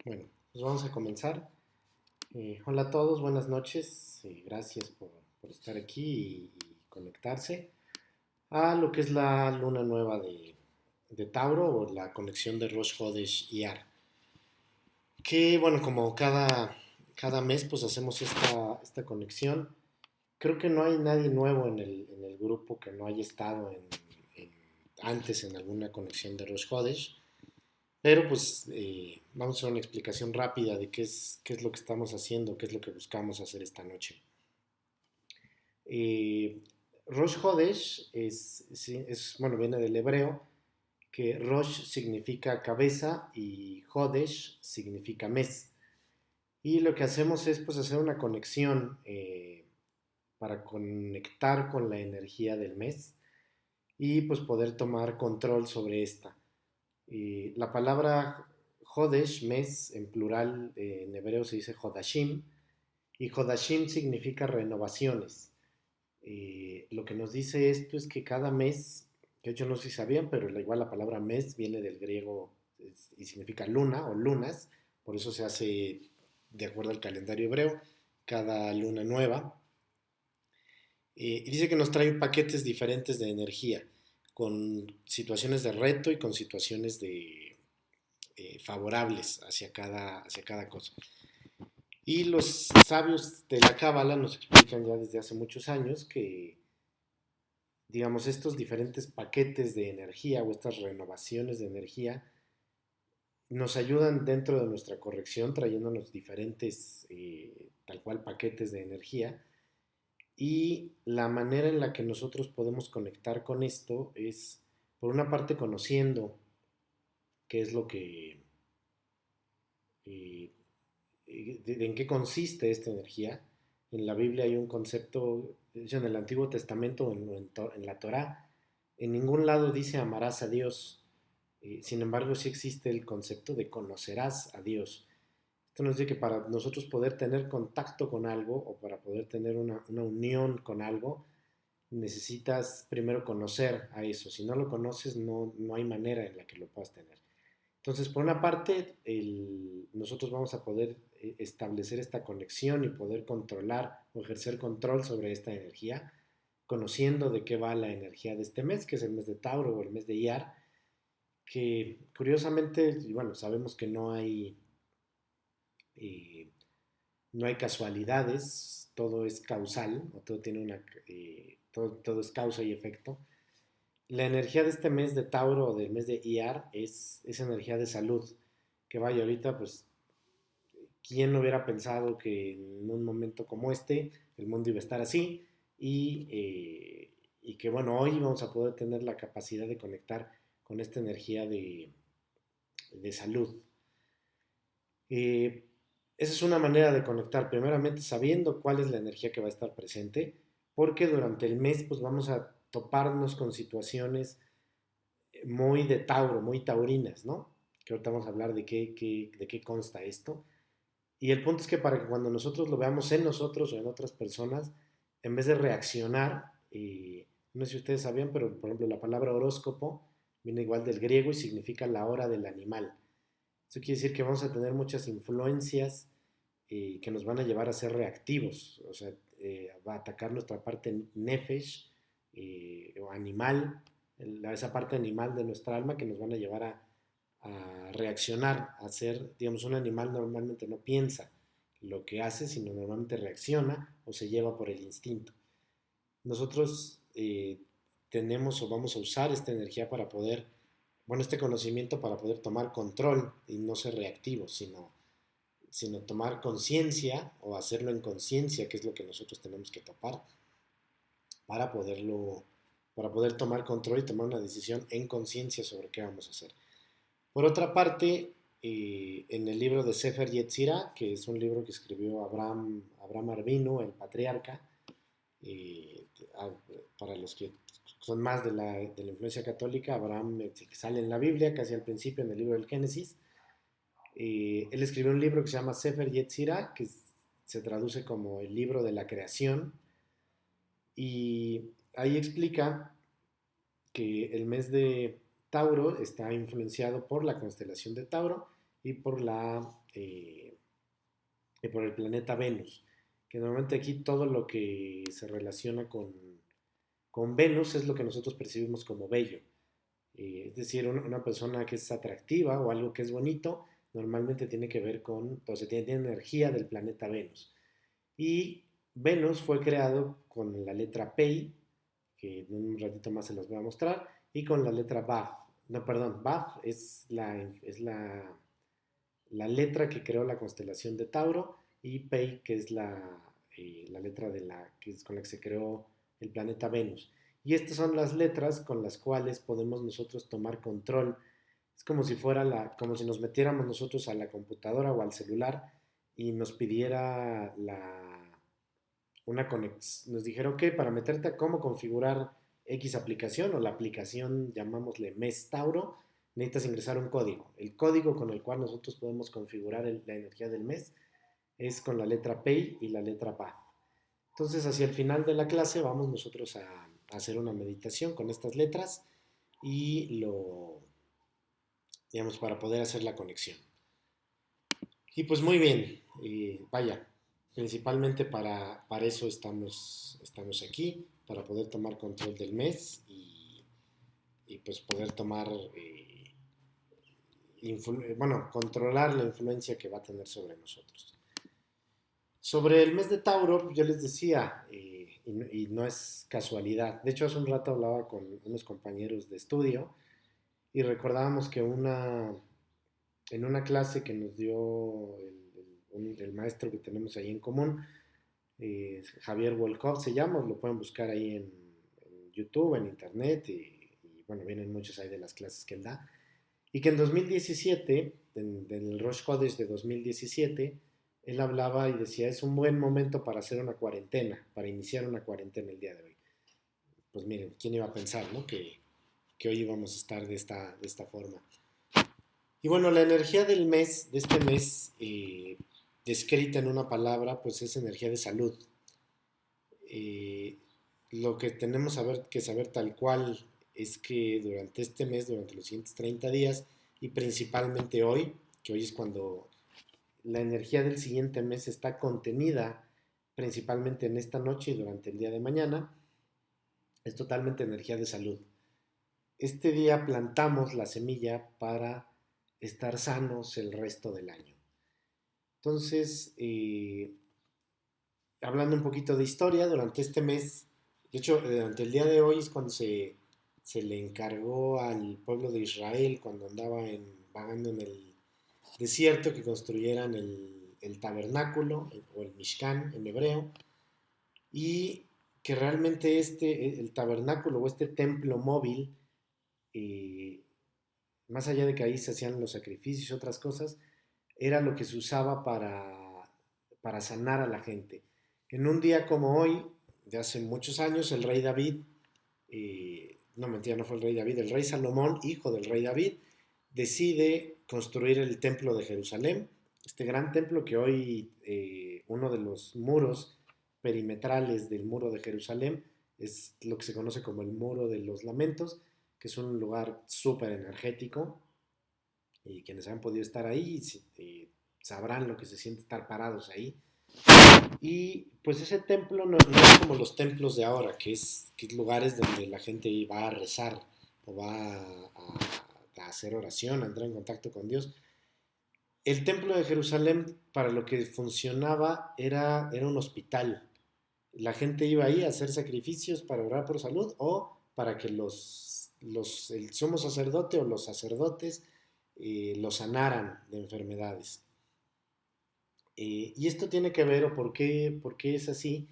Bueno, pues vamos a comenzar. Hola a todos, buenas noches. Gracias por estar aquí y conectarse a lo que es la luna nueva de Tauro o la conexión de Rosh Hodesh y Ar. Que bueno, como cada mes pues hacemos esta conexión. Creo que no hay nadie nuevo en el grupo que no haya estado en- antes en alguna conexión de Rosh Hodesh. Pero pues vamos a hacer una explicación rápida de qué es lo que estamos haciendo, qué es lo que buscamos hacer esta noche. Eh, Rosh Hodesh sí, bueno, viene del hebreo, que Rosh significa cabeza y Hodesh significa mes. Y lo que hacemos es pues hacer una conexión para conectar con la energía del mes y pues poder tomar control sobre esta. La palabra Hodesh, mes, en plural, en hebreo se dice Hodashim, y Hodashim significa renovaciones. Lo que nos dice esto es que cada mes, que de hecho no sé si sabían, pero igual la palabra mes viene del griego y significa luna o lunas, por eso se hace de acuerdo al calendario hebreo, cada luna nueva. Y dice que nos trae paquetes diferentes de energía, con situaciones de reto y con situaciones favorables hacia cada cosa. Y los sabios de la Cábala nos explican ya desde hace muchos años que, digamos, estos diferentes paquetes de energía o estas renovaciones de energía nos ayudan dentro de nuestra corrección, trayéndonos diferentes, tal cual, paquetes de energía. Y la manera en la que nosotros podemos conectar con esto es, por una parte, conociendo qué es lo que, eh, en qué consiste esta energía. En la Biblia hay un concepto, en el Antiguo Testamento, en la Torá, en ningún lado dice amarás a Dios. Sin embargo, sí existe el concepto de conocerás a Dios. Esto nos dice que para nosotros poder tener contacto con algo o para poder tener una unión con algo, necesitas primero conocer a eso. Si no lo conoces, no hay manera en la que lo puedas tener. Entonces, por una parte, nosotros vamos a poder establecer esta conexión y poder controlar o ejercer control sobre esta energía, conociendo de qué va la energía de este mes, que es el mes de Tauro o el mes de Iyar, que curiosamente, bueno, sabemos que eh, no hay casualidades, todo es causal, o todo tiene todo es causa y efecto. La energía de este mes de Tauro o del mes de Iyar es energía de salud. Que vaya, ahorita, pues, ¿quién no hubiera pensado que en un momento como este el mundo iba a estar así? Y que, bueno, hoy vamos a poder tener la capacidad de conectar con esta energía de salud. Eh, Esa es una manera de conectar, primeramente sabiendo cuál es la energía que va a estar presente, porque durante el mes pues vamos a toparnos con situaciones muy de Tauro, muy taurinas, ¿no? Que ahorita vamos a hablar de qué consta esto. Y el punto es que para que cuando nosotros lo veamos en nosotros o en otras personas, en vez de reaccionar, no sé si ustedes sabían, pero por ejemplo la palabra horóscopo viene igual del griego y significa la hora del animal. Eso quiere decir que vamos a tener muchas influencias que nos van a llevar a ser reactivos, o sea, va a atacar nuestra parte nefesh o animal, esa parte animal de nuestra alma que nos van a llevar a reaccionar, a ser, digamos, un animal normalmente no piensa lo que hace, sino normalmente reacciona o se lleva por el instinto. Nosotros tenemos o vamos a usar esta energía para poder, bueno, este conocimiento para poder tomar control y no ser reactivos, sino tomar conciencia o hacerlo en conciencia, que es lo que nosotros tenemos que topar para poderlo, para poder tomar control y tomar una decisión en conciencia sobre qué vamos a hacer. Por otra parte, en el libro de Sefer Yetzirah, que es un libro que escribió Abraham Arvino, el patriarca, eh, para los que son más de la influencia católica, Abraham que sale en la Biblia, casi al principio en el libro del Génesis. Él escribió un libro que se llama Sefer Yetzirah, que se traduce como el libro de la creación, y ahí explica que el mes de Tauro está influenciado por la constelación de Tauro y y por el planeta Venus, que normalmente aquí todo lo que se relaciona con Venus es lo que nosotros percibimos como bello. Es decir, una persona que es atractiva o algo que es bonito, normalmente tiene que ver con, o sea, tiene energía del planeta Venus. Y Venus fue creado con la letra Pei, que en un ratito más se los voy a mostrar, y con la letra Baf. No, perdón, Baf es la letra que creó la constelación de Tauro, y Pei, que es la letra que es con la que se creó el planeta Venus. Y estas son las letras con las cuales podemos nosotros tomar control. Es como si como si nos metiéramos nosotros a la computadora o al celular y nos pidiera una conexión, nos dijera, ok, para meterte a cómo configurar X aplicación o la aplicación, llamámosle Mes Tauro, necesitas ingresar un código. El código con el cual nosotros podemos configurar la energía del mes es con la letra Pei y la letra Pa. Entonces, hacia el final de la clase vamos nosotros a hacer una meditación con estas letras y digamos, para poder hacer la conexión. Y pues muy bien, vaya, principalmente para eso estamos aquí, para poder tomar control del mes y pues poder tomar, bueno, controlar la influencia que va a tener sobre nosotros. Sobre el mes de Tauro, yo les decía, y no es casualidad, de hecho hace un rato hablaba con unos compañeros de estudio y recordábamos que en una clase que nos dio el maestro que tenemos ahí en común, Javier Wolkov se llama, lo pueden buscar ahí en YouTube, en internet, bueno, vienen muchos ahí de las clases que él da, y que en 2017, en el Rosh Chodesh de 2017, él hablaba y decía, es un buen momento para hacer una cuarentena, para iniciar una cuarentena el día de hoy. Pues miren, ¿quién iba a pensar, no? Que hoy íbamos a estar de esta forma. Y bueno, la energía del mes, de este mes, descrita en una palabra, pues es energía de salud. Eh, lo que tenemos que saber tal cual es que durante este mes, durante los siguientes 30 días, y principalmente hoy, que hoy es cuando la energía del siguiente mes está contenida principalmente en esta noche y durante el día de mañana, es totalmente energía de salud. Este día plantamos la semilla para estar sanos el resto del año. Entonces, hablando un poquito de historia, durante este mes, de hecho, durante el día de hoy es cuando se le encargó al pueblo de Israel, cuando andaba vagando en el desierto, que construyeran el tabernáculo o el Mishkan en hebreo, y que realmente el tabernáculo o este templo móvil, eh, más allá de que ahí se hacían los sacrificios y otras cosas, era lo que se usaba para sanar a la gente. En un día como hoy, de hace muchos años, el rey David, no mentira, no fue el rey David, el rey Salomón, hijo del rey David, decide construir el templo de Jerusalén, este gran templo que hoy uno de los muros perimetrales del muro de Jerusalén es lo que se conoce como el muro de los lamentos, que es un lugar súper energético, y quienes han podido estar ahí sabrán lo que se siente estar parados ahí. Y pues ese templo no es como los templos de ahora, que es lugares donde la gente va a rezar o va a hacer oración, a entrar en contacto con Dios. El templo de Jerusalén, para lo que funcionaba, era un hospital. La gente iba ahí a hacer sacrificios para orar por salud o para que el sumo sacerdote o los sacerdotes los sanaran de enfermedades. Y esto tiene que ver, o por qué es así,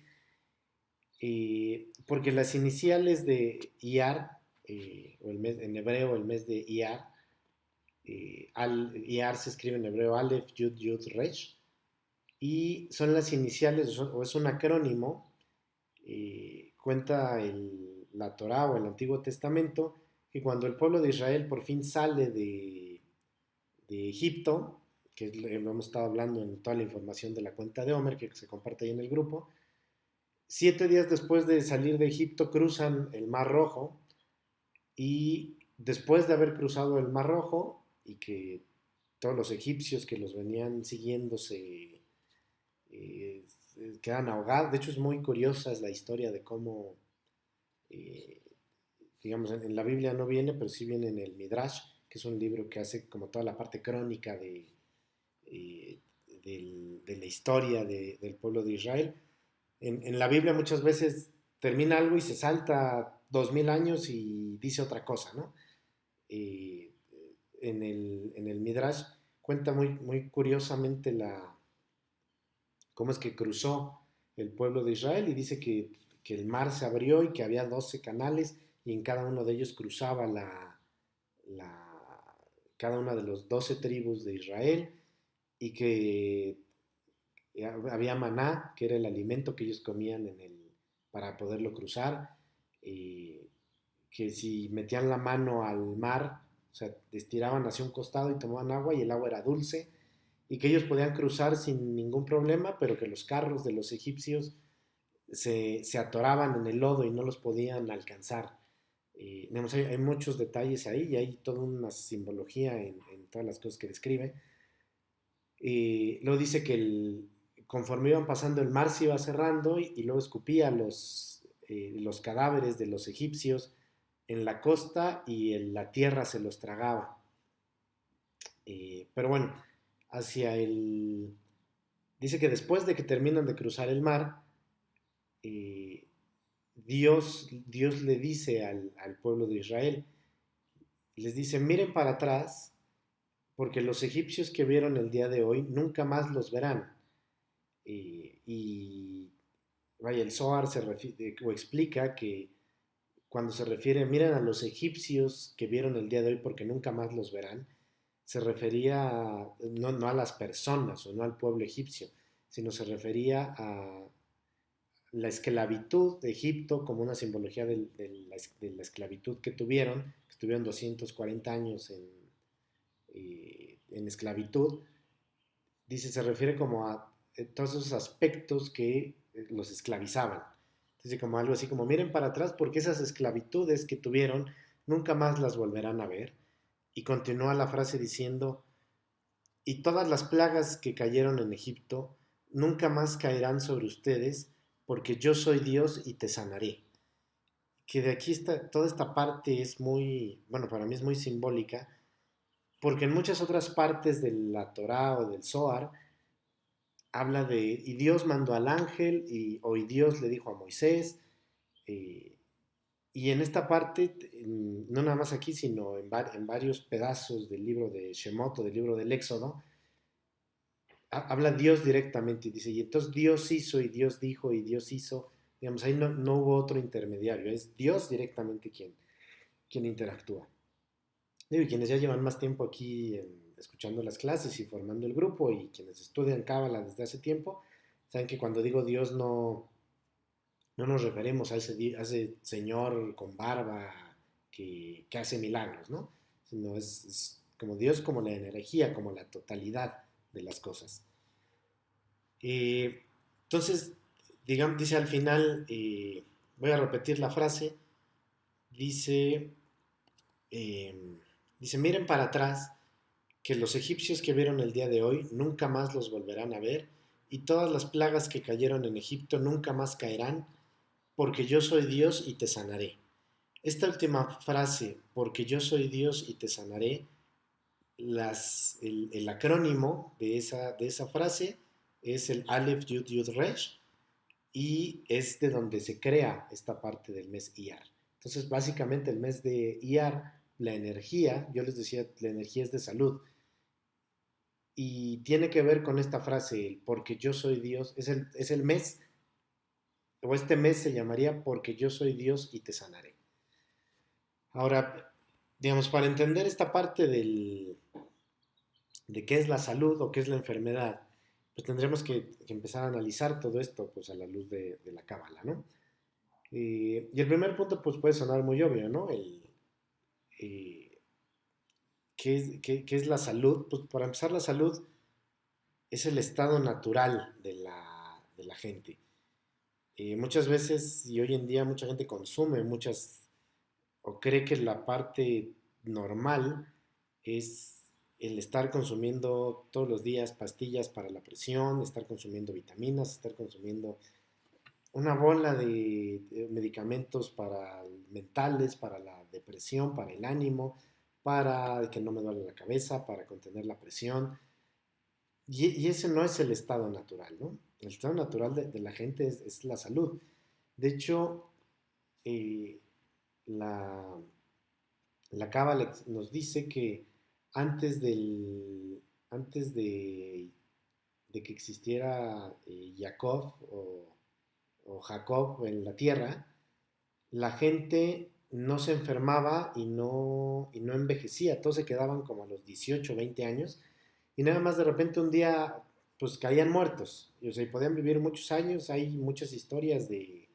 porque las iniciales de Iyar, o en hebreo el mes de Iyar, Iyar se escribe en hebreo Aleph, Yud, Yud, Resh, y son las iniciales, o es un acrónimo, cuenta la Torá o el Antiguo Testamento, que cuando el pueblo de Israel por fin sale de Egipto, que lo hemos estado hablando en toda la información de la cuenta de Homer, que se comparte ahí en el grupo, 7 días después de salir de Egipto cruzan el Mar Rojo, y después de haber cruzado el Mar Rojo y que todos los egipcios que los venían siguiendo eh, quedan ahogados. De hecho, es muy curiosa es la historia de cómo, eh, digamos, en la Biblia no viene, pero sí viene en el Midrash, que es un libro que hace como toda la parte crónica eh, de la historia del pueblo de Israel. En la Biblia muchas veces termina algo y se salta 2000 años y dice otra cosa, ¿no? Eh, en el Midrash cuenta muy curiosamente cómo es que cruzó el pueblo de Israel y dice que el mar se abrió y que había 12 canales y en cada uno de ellos cruzaba cada una de los 12 tribus de Israel y que había maná, que era el alimento que ellos comían para poderlo cruzar, eh, que si metían la mano al mar, o sea, estiraban hacia un costado y tomaban agua y el agua era dulce, y que ellos podían cruzar sin ningún problema, pero que los carros de los egipcios se atoraban en el lodo y no los podían alcanzar. Digamos, hay muchos detalles ahí y hay toda una simbología en todas las cosas que describe. Luego dice que conforme iban pasando el mar se iba cerrando y luego escupía los cadáveres de los egipcios en la costa y en la tierra se los tragaba. Pero bueno, hacia el... Dice que después de que terminan de cruzar el mar, eh, Dios le dice al pueblo de Israel, les dice, miren para atrás, porque los egipcios que vieron el día de hoy nunca más los verán. Y vaya, el Zohar o explica que cuando se refiere, miren a los egipcios que vieron el día de hoy porque nunca más los verán, se refería no a las personas o no al pueblo egipcio, sino se refería a la esclavitud de Egipto como una simbología de la esclavitud que estuvieron 240 años en esclavitud. Dice, se refiere como a todos esos aspectos que los esclavizaban. Dice como algo así como, miren para atrás porque esas esclavitudes que tuvieron nunca más las volverán a ver. Y continúa la frase diciendo, y todas las plagas que cayeron en Egipto nunca más caerán sobre ustedes, porque yo soy Dios y te sanaré. Que de aquí está, toda esta parte es muy, bueno, para mí es muy simbólica, porque en muchas otras partes de la Torá o del Zohar habla de, y Dios mandó al ángel, y Dios le dijo a Moisés, eh, y en esta parte, no nada más aquí, sino en varios pedazos del libro de Shemot o del libro del Éxodo, habla Dios directamente y dice, y entonces Dios hizo y Dios dijo y Dios hizo, digamos, ahí no hubo otro intermediario, es Dios directamente quien interactúa. Digo, y quienes ya llevan más tiempo aquí escuchando las clases y formando el grupo y quienes estudian Cábala desde hace tiempo, saben que cuando digo Dios no nos referimos a ese señor con barba que hace milagros, ¿no? Sino es como Dios, como la energía, como la totalidad de las cosas. Entonces, digamos, dice al final, voy a repetir la frase, dice, eh, dice, miren para atrás, que los egipcios que vieron el día de hoy nunca más los volverán a ver, y todas las plagas que cayeron en Egipto nunca más caerán, porque yo soy Dios y te sanaré. Esta última frase, porque yo soy Dios y te sanaré, el acrónimo de esa frase es el Aleph Yud Yud Resh y es de donde se crea esta parte del mes Iyar. Entonces, básicamente el mes de Iyar, la energía, yo les decía, la energía es de salud y tiene que ver con esta frase, el porque yo soy Dios, es el mes, o este mes se llamaría porque yo soy Dios y te sanaré. Ahora, digamos, para entender esta parte de qué es la salud o qué es la enfermedad, pues tendremos que empezar a analizar todo esto pues a la luz de la cábala, ¿no? Y el primer punto pues puede sonar muy obvio, ¿no? Eh, ¿qué es la salud? Pues para empezar la salud es el estado natural de la gente. Muchas veces y hoy en día mucha gente consume muchas o cree que la parte normal es el estar consumiendo todos los días pastillas para la presión, estar consumiendo vitaminas, estar consumiendo una bola de medicamentos para mentales, para la depresión, para el ánimo, para que no me duele la cabeza, para contener la presión. Y ese no es el estado natural, ¿no? El estado natural de la gente es la salud. De hecho, eh, la, la Cábala nos dice que antes, antes de que existiera Jacob o Jacob en la tierra, la gente no se enfermaba y no envejecía, todos se quedaban como a los 18 20 años y nada más de repente un día pues caían muertos, y, o sea, y podían vivir muchos años. Hay muchas historias de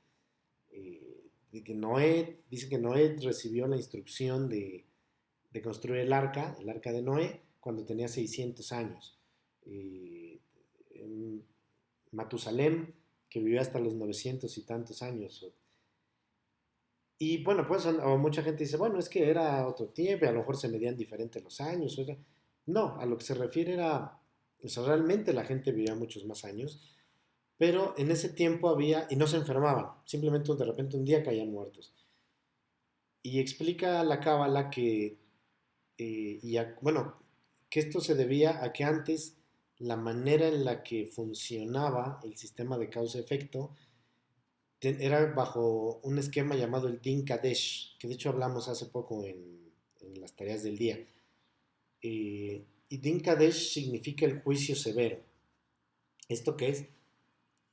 que Noé, dice que Noé recibió la instrucción de construir el arca de Noé, cuando tenía 600 años. Eh, Matusalem, que vivió hasta los 900 y tantos años. Y bueno, pues o mucha gente dice, bueno, es que era otro tiempo, a lo mejor se medían diferentes los años. No, a lo que se refiere era, o sea, realmente la gente vivía muchos más años, pero en ese tiempo había, y no se enfermaban, simplemente de repente un día caían muertos. Y explica la Cábala que, bueno, que esto se debía a que antes la manera en la que funcionaba el sistema de causa-efecto era bajo un esquema llamado el Din Kadesh, que de hecho hablamos hace poco en las tareas del día. Y Din Kadesh significa el juicio severo. ¿Esto qué es?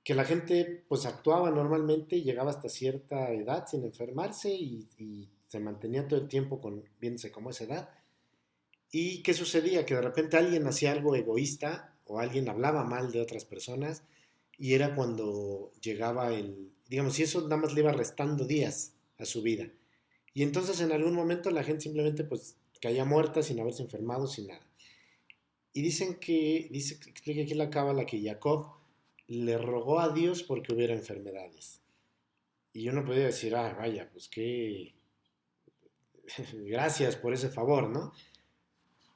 Que la gente pues actuaba normalmente, llegaba hasta cierta edad sin enfermarse y se mantenía todo el tiempo viéndose como esa edad. ¿Y qué sucedía? Que de repente alguien hacía algo egoísta o alguien hablaba mal de otras personas y era cuando llegaba digamos, y eso nada más le iba restando días a su vida. Y entonces en algún momento la gente simplemente pues caía muerta sin haberse enfermado, sin nada. Y explica aquí la cábala que Jacob le rogó a Dios porque hubiera enfermedades. Y uno podría decir, ah, vaya, pues qué, gracias por ese favor, ¿no?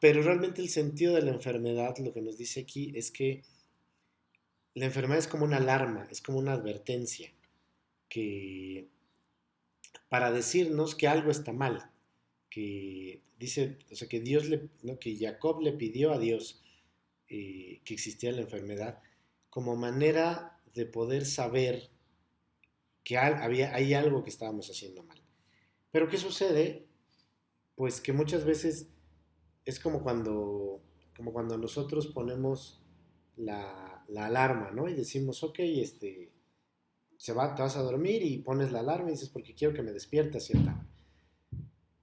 Pero realmente el sentido de la enfermedad, lo que nos dice aquí, es que la enfermedad es como una alarma, es como una advertencia, que para decirnos que algo está mal, que dice, o sea, que ¿no? Que Jacob le pidió a Dios que existía la enfermedad como manera de poder saber que hay algo que estábamos haciendo mal. Pero ¿qué sucede? Pues que muchas veces es como cuando nosotros ponemos la alarma, ¿no? Y decimos, ok, te vas a dormir y pones la alarma y dices, porque quiero que me despierte a cierta hora.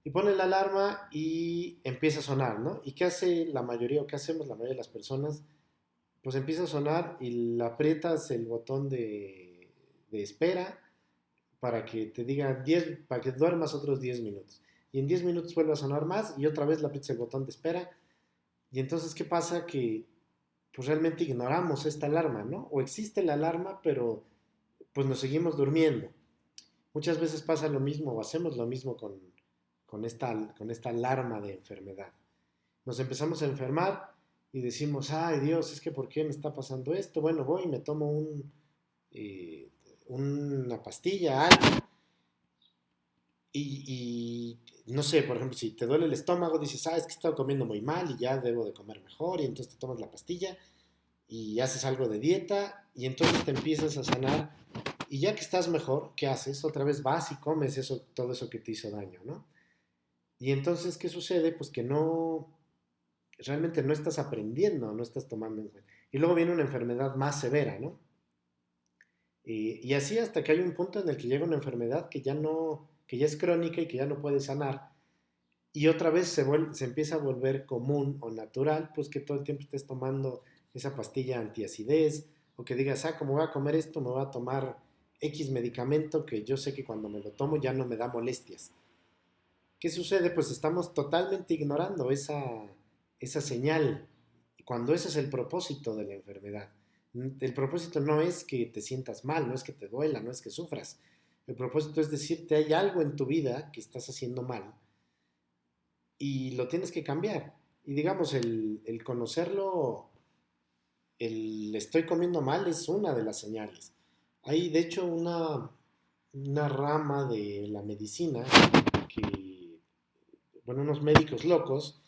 Y pones la alarma y empieza a sonar, ¿no? ¿Y qué hace la mayoría, o qué hacemos la mayoría de las personas? Pues empieza a sonar y le aprietas el botón de espera para que te diga 10, para que duermas otros 10 minutos. Y en 10 minutos vuelve a sonar más y otra vez le aprietas el botón de espera. Y entonces, ¿qué pasa? Que pues realmente ignoramos esta alarma, ¿no? O existe la alarma, pero pues nos seguimos durmiendo. Muchas veces pasa lo mismo o hacemos lo mismo con esta alarma de enfermedad. Nos empezamos a enfermar y decimos, ay Dios, es que ¿por qué me está pasando esto? Bueno, voy y me tomo eh, una pastilla, algo, no sé, por ejemplo, si te duele el estómago, dices, es que he estado comiendo muy mal y ya debo de comer mejor, y entonces te tomas la pastilla y haces algo de dieta y entonces te empiezas a sanar y ya que estás mejor, ¿qué haces? Otra vez vas y comes todo eso que te hizo daño, ¿no? Y entonces, ¿qué sucede? Pues que realmente no estás aprendiendo, no estás tomando en cuenta. Y luego viene una enfermedad más severa, ¿no? Y así hasta que hay un punto en el que llega una enfermedad que ya es crónica y que ya no puede sanar. Y otra vez se empieza a volver común o natural, pues que todo el tiempo estés tomando esa pastilla antiacidez, o que digas, como voy a comer esto, me voy a tomar X medicamento que yo sé que cuando me lo tomo ya no me da molestias. ¿Qué sucede? Pues estamos totalmente ignorando esa señal, cuando ese es el propósito de la enfermedad. El propósito no es que te sientas mal, no es que te duela, no es que sufras. El propósito es decirte, hay algo en tu vida que estás haciendo mal y lo tienes que cambiar. Y digamos, el conocerlo, el estoy comiendo mal es una de las señales. Hay de hecho una rama de la medicina que, bueno, unos médicos locos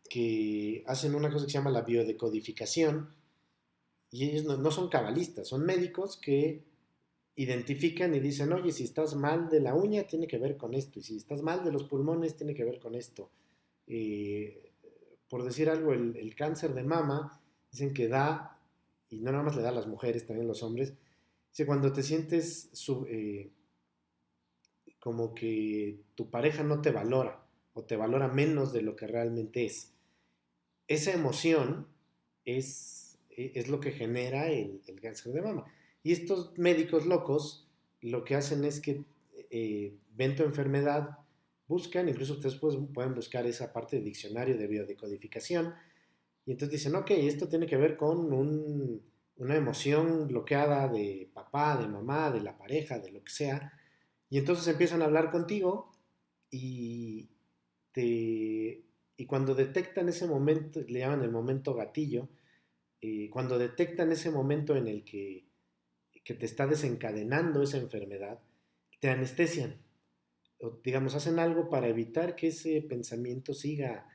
que hacen una cosa que se llama la biodecodificación, y ellos no son cabalistas, son médicos que identifican y dicen, oye, si estás mal de la uña, tiene que ver con esto, y si estás mal de los pulmones, tiene que ver con esto. Eh, por decir algo, el cáncer de mama, dicen que da, y no nada más le da a las mujeres, también a los hombres, dice, cuando te sientes como que tu pareja no te valora, o te valora menos de lo que realmente es. Esa emoción es lo que genera el cáncer de mama. Y estos médicos locos lo que hacen es que ven tu enfermedad, buscan, incluso ustedes pueden buscar esa parte de diccionario de biodecodificación, y entonces dicen, ok, esto tiene que ver con una emoción bloqueada de papá, de mamá, de la pareja, de lo que sea, y entonces empiezan a hablar contigo y te, y cuando detectan ese momento, le llaman el momento gatillo, cuando detectan ese momento en el que te está desencadenando esa enfermedad, te anestesian, o digamos, hacen algo para evitar que ese pensamiento siga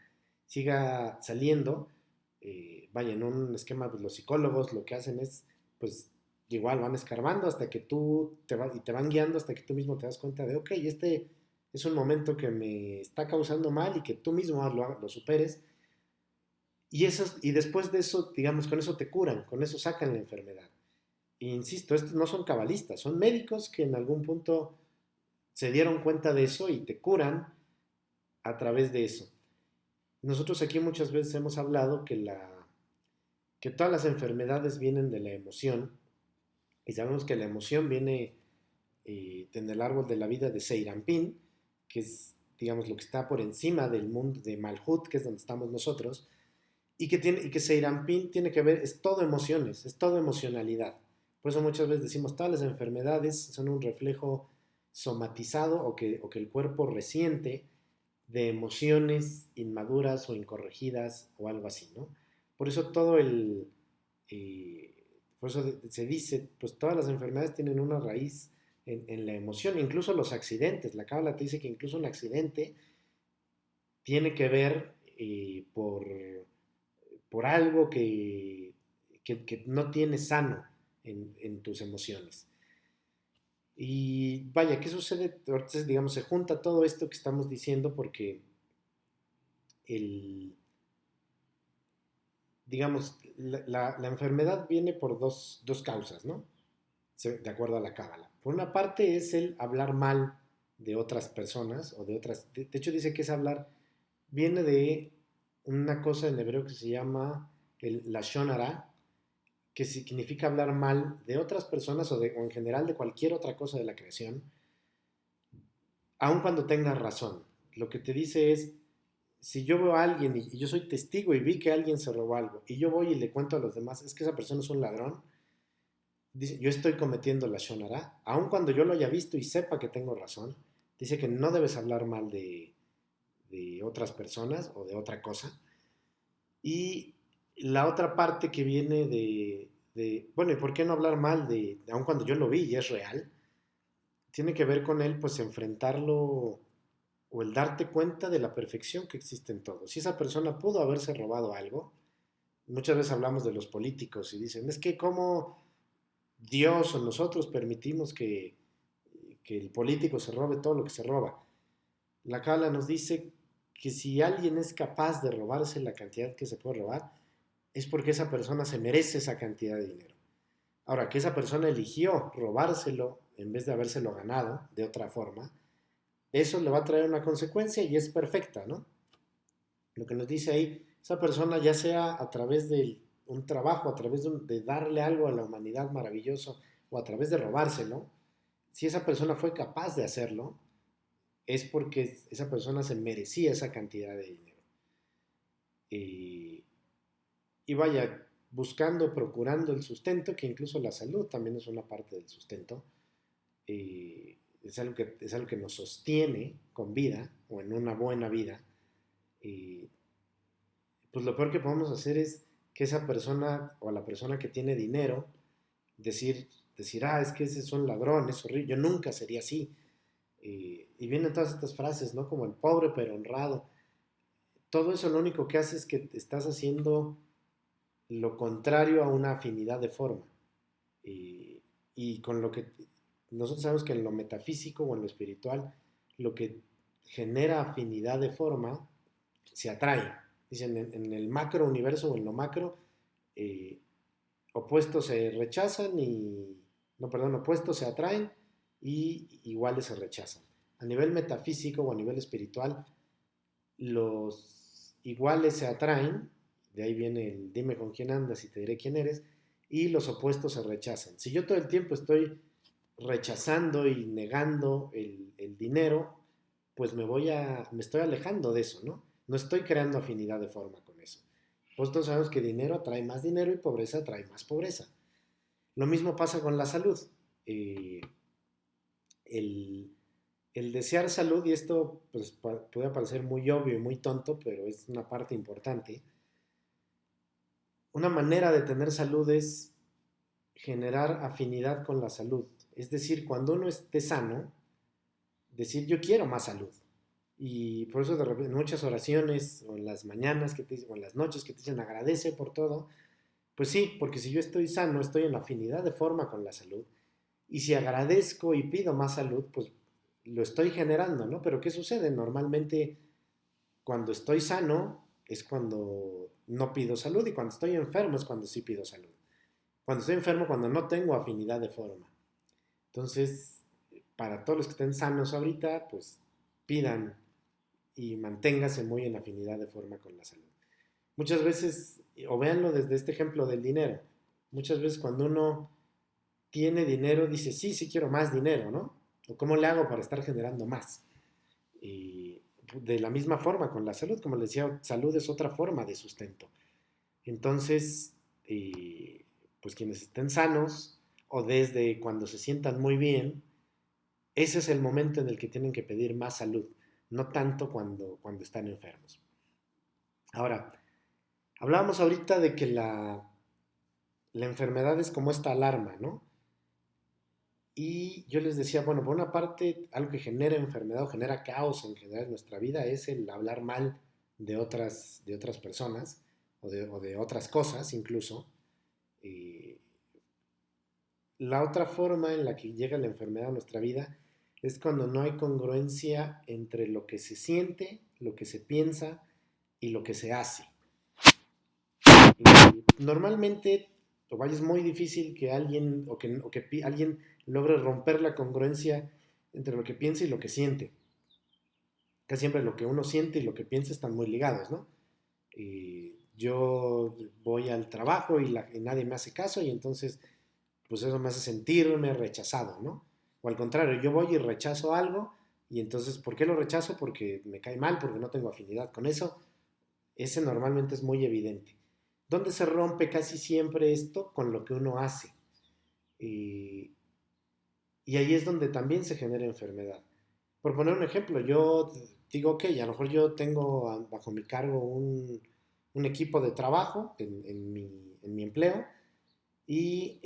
saliendo. Vaya, en un esquema, pues los psicólogos lo que hacen es, pues igual van escarbando hasta que y te van guiando hasta que tú mismo te das cuenta de, ok, este es un momento que me está causando mal y que tú mismo lo superes. Y después de eso, digamos, con eso te curan, con eso sacan la enfermedad. E insisto, estos no son cabalistas, son médicos que en algún punto se dieron cuenta de eso y te curan a través de eso. Nosotros aquí muchas veces hemos hablado que todas las enfermedades vienen de la emoción, y sabemos que la emoción viene en el árbol de la vida de Seirampin, que es, digamos, lo que está por encima del mundo de Malhut, que es donde estamos nosotros, y que Seirampin tiene que ver, es todo emociones, es todo emocionalidad. Por eso muchas veces decimos, todas las enfermedades son un reflejo somatizado o que el cuerpo resiente de emociones inmaduras o incorregidas o algo así, ¿no? Por eso eh, por eso se dice, pues todas las enfermedades tienen una raíz en la emoción, incluso los accidentes. La cábala te dice que incluso un accidente tiene que ver por algo que no tienes sano en tus emociones. Y vaya, ¿qué sucede? Entonces, digamos, se junta todo esto que estamos diciendo porque el, digamos, la enfermedad viene por dos causas, ¿no? De acuerdo a la cábala. Por una parte es el hablar mal de otras personas o de otras. De hecho, dice que es hablar, viene de una cosa en hebreo que se llama el lashon hara, que significa hablar mal de otras personas o en general de cualquier otra cosa de la creación, aun cuando tengas razón. Lo que te dice es, si yo veo a alguien y yo soy testigo y vi que alguien se robó algo y yo voy y le cuento a los demás, es que esa persona es un ladrón, dice, yo estoy cometiendo la shonara, aun cuando yo lo haya visto y sepa que tengo razón, dice que no debes hablar mal de otras personas o de otra cosa. Y la otra parte que viene bueno, ¿y por qué no hablar mal aun cuando yo lo vi y es real? Tiene que ver con él, pues enfrentarlo o el darte cuenta de la perfección que existe en todo. Si esa persona pudo haberse robado algo, muchas veces hablamos de los políticos y dicen, es que cómo Dios o nosotros permitimos que el político se robe todo lo que se roba. La Cábala nos dice que si alguien es capaz de robarse la cantidad que se puede robar, es porque esa persona se merece esa cantidad de dinero. Ahora, que esa persona eligió robárselo en vez de habérselo ganado de otra forma, eso le va a traer una consecuencia y es perfecta, ¿no? Lo que nos dice ahí, esa persona ya sea a través de un trabajo, a través de darle algo a la humanidad maravilloso o a través de robárselo, si esa persona fue capaz de hacerlo, es porque esa persona se merecía esa cantidad de dinero. Y, y vaya, buscando, procurando el sustento, que incluso la salud también es una parte del sustento, es algo que nos sostiene con vida o en una buena vida. pues lo peor que podemos hacer es que esa persona o la persona que tiene dinero, decir, es que ese es un ladrón, es horrible, yo nunca sería así. Y vienen todas estas frases, ¿no? Como el pobre pero honrado. Todo eso lo único que hace es que estás haciendo lo contrario a una afinidad de forma. Y con lo que nosotros sabemos que en lo metafísico o en lo espiritual, lo que genera afinidad de forma se atrae. Dicen, en el macro universo o en lo macro, eh, opuestos se rechazan no, perdón, opuestos se atraen y iguales se rechazan. A nivel metafísico o a nivel espiritual, los iguales se atraen, de ahí viene el dime con quién andas y te diré quién eres, y los opuestos se rechazan. Si yo todo el tiempo estoy rechazando y negando el dinero, pues me estoy alejando de eso, ¿no? No estoy creando afinidad de forma con eso. Pues todos sabemos que dinero atrae más dinero y pobreza atrae más pobreza. Lo mismo pasa con la salud. Eh, el, el desear salud, y esto pues, puede parecer muy obvio y muy tonto, pero es una parte importante. Una manera de tener salud es generar afinidad con la salud. Es decir, cuando uno esté sano, decir yo quiero más salud. Y por eso de repente, en muchas oraciones, o en las mañanas o en las noches que te dicen agradece por todo, pues sí, porque si yo estoy sano, estoy en afinidad de forma con la salud. Y si agradezco y pido más salud, pues lo estoy generando, ¿no? Pero ¿qué sucede? Normalmente cuando estoy sano es cuando no pido salud y cuando estoy enfermo es cuando sí pido salud. Cuando estoy enfermo, cuando no tengo afinidad de forma. Entonces, para todos los que estén sanos ahorita, pues pidan y manténgase muy en afinidad de forma con la salud. Muchas veces, o véanlo desde este ejemplo del dinero, muchas veces cuando uno tiene dinero dice, sí, sí quiero más dinero, ¿no? O cómo le hago para estar generando más. Y de la misma forma con la salud, como les decía, salud es otra forma de sustento. Entonces, pues quienes estén sanos o desde cuando se sientan muy bien, ese es el momento en el que tienen que pedir más salud, no tanto cuando están enfermos. Ahora, hablábamos ahorita de que la enfermedad es como esta alarma, ¿no? Y yo les decía, bueno, por una parte, algo que genera enfermedad o genera caos en general en nuestra vida es el hablar mal de otras personas o de otras cosas incluso. Eh, la otra forma en la que llega la enfermedad a nuestra vida es cuando no hay congruencia entre lo que se siente, lo que se piensa y lo que se hace. Normalmente, o vaya, es muy difícil que alguien o que alguien logre romper la congruencia entre lo que piensa y lo que siente. Casi siempre lo que uno siente y lo que piensa están muy ligados, ¿no? Yo voy al trabajo y nadie me hace caso y entonces, pues eso me hace sentirme rechazado, ¿no? O al contrario, yo voy y rechazo algo y entonces, ¿por qué lo rechazo? Porque me cae mal, porque no tengo afinidad con eso. Ese normalmente es muy evidente. ¿Dónde se rompe casi siempre esto? Con lo que uno hace. Y, y ahí es donde también se genera enfermedad. Por poner un ejemplo, yo digo, ok, a lo mejor yo tengo bajo mi cargo un equipo de trabajo en mi empleo y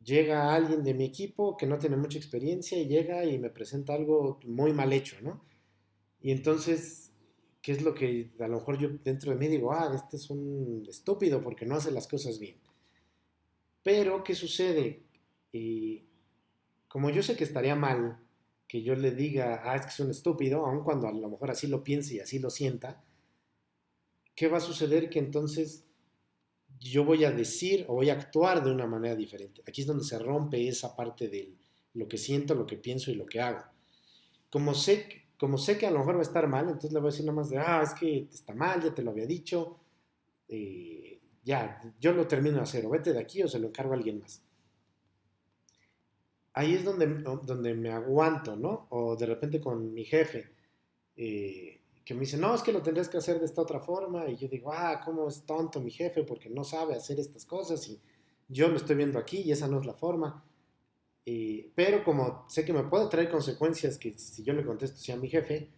llega alguien de mi equipo que no tiene mucha experiencia y llega y me presenta algo muy mal hecho, ¿no? Y entonces, ¿qué es lo que a lo mejor yo dentro de mí digo? Este es un estúpido porque no hace las cosas bien. Pero, ¿qué sucede? Y como yo sé que estaría mal que yo le diga, es que es un estúpido, aun cuando a lo mejor así lo piense y así lo sienta, ¿qué va a suceder? Que entonces yo voy a decir o voy a actuar de una manera diferente. Aquí es donde se rompe esa parte de lo que siento, lo que pienso y lo que hago. Como sé que a lo mejor va a estar mal, entonces le voy a decir nada más de, es que está mal, ya te lo había dicho, ya, yo lo termino de hacer, o vete de aquí o se lo encargo a alguien más. Ahí es donde me aguanto, ¿no? O de repente con mi jefe, que me dice, no, es que lo tendrías que hacer de esta otra forma, y yo digo, cómo es tonto mi jefe porque no sabe hacer estas cosas, y yo lo estoy viendo aquí y esa no es la forma. Pero como sé que me puede traer consecuencias que si yo le contesto sí a mi jefe,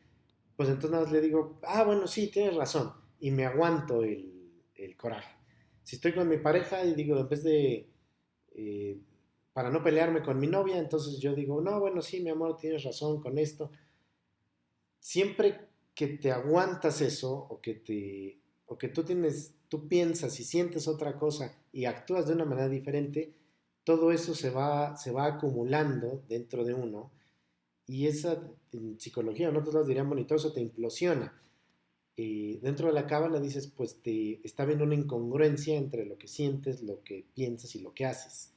pues entonces nada más le digo, bueno, sí, tienes razón. y me aguanto el coraje. Si estoy con mi pareja y digo, en vez de, eh, para no pelearme con mi novia, entonces yo digo, no, bueno, sí, mi amor, tienes razón con esto. Siempre que te aguantas eso o que tú piensas y sientes otra cosa y actúas de una manera diferente, todo eso se va acumulando dentro de uno y esa en psicología, nosotros diríamos, y todo eso te implosiona. Dentro de la cábala dices, pues te está habiendo una incongruencia entre lo que sientes, lo que piensas y lo que haces.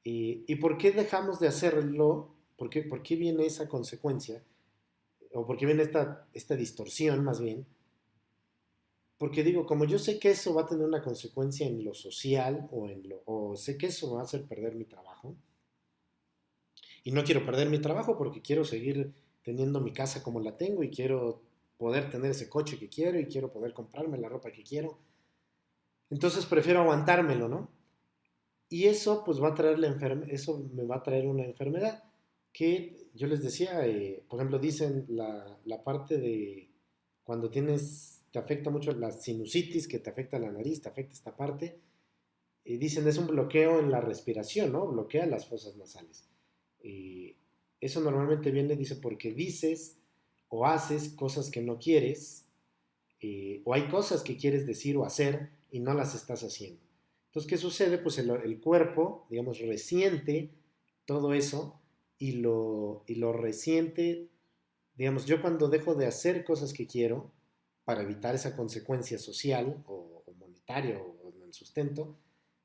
¿Y por qué dejamos de hacerlo? Por qué viene esa consecuencia? ¿O por qué viene esta distorsión más bien? Porque digo, como yo sé que eso va a tener una consecuencia en lo social o sé que eso me va a hacer perder mi trabajo, y no quiero perder mi trabajo porque quiero seguir teniendo mi casa como la tengo y quiero poder tener ese coche que quiero y quiero poder comprarme la ropa que quiero. Entonces prefiero aguantármelo, ¿no? Y eso pues va a traer eso me va a traer una enfermedad que yo les decía, por ejemplo, dicen la parte de cuando te afecta mucho la sinusitis, que te afecta la nariz, te afecta esta parte, dicen es un bloqueo en la respiración, ¿no? Bloquea las fosas nasales. Eh, Eso normalmente viene, dice, porque dices o haces cosas que no quieres, o hay cosas que quieres decir o hacer y no las estás haciendo. Entonces, ¿qué sucede? Pues el cuerpo, digamos, resiente todo eso y lo resiente, digamos, yo cuando dejo de hacer cosas que quiero para evitar esa consecuencia social o monetaria o en el sustento,